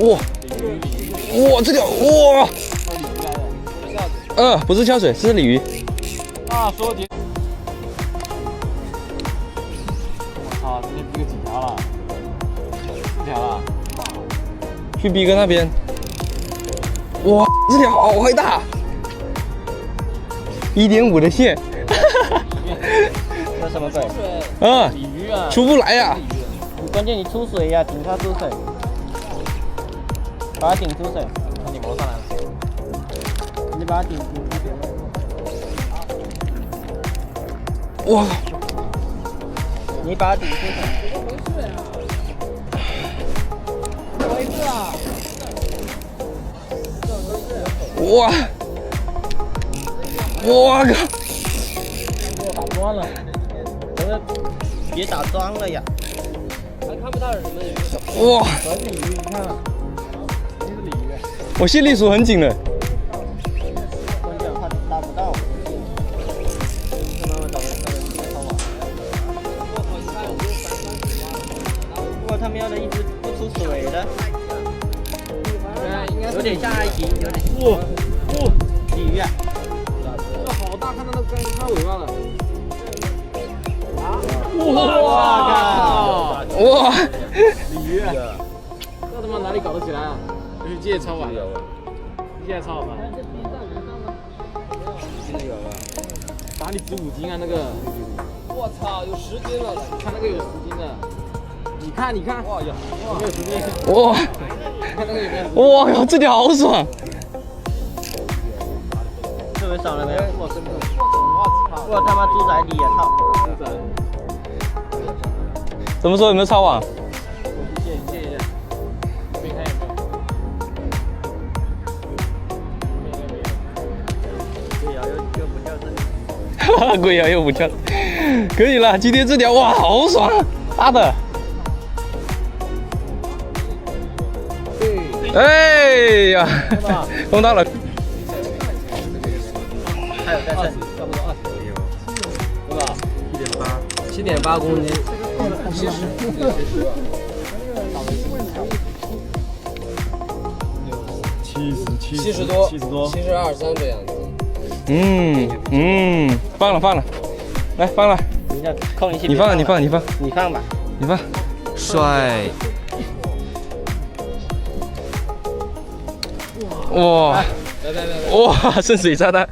哇哇，这条哇，不是跳水，是鲤鱼。啊，说结。我操，今天逼个几条了？4条了。去逼哥那边。哇，这条好大，1.5的线。这什么鬼？鲤鱼啊，出不来呀。关键你出水呀，顶它出水，把它顶出水。那你摸上来了。你把它顶出水。哇！你把它顶出水。回事啊！哇！我靠！打桩了，这个别打桩了呀！还看不到什么鱼。哇！全是鱼，你看啊，这是鲤鱼。我线力数很紧的。关键怕打不到。慢慢找人超网。哇，他喵的一直不出水的。有点像埃及，有点。鲤鱼啊！这好大，看到那根看尾巴了。哇靠！哇！鲤鱼，这他妈哪里搞得起来啊？就是借超晚的，现在超好吧？打你15斤啊那个！我操，有10斤了！看那个有10斤的，你看，哇有没有10斤？哇！看那个有没有？哇靠，这条好爽！是不是少了没有？我真的，我他妈猪仔底呀！操！怎么说有没有超网？借一下，没看有没有？对呀，又不叫这里。哈哈，贵呀又不跳，可以了，今天这条哇好爽，大的。哎呀，碰到了。还有在剩，差不多20，对吧？7.8公斤，70多，72、3这样子。放了，来放了。你要扣一些。你放，你放吧。你放，帅。哇！来，哇！圣水炸弹。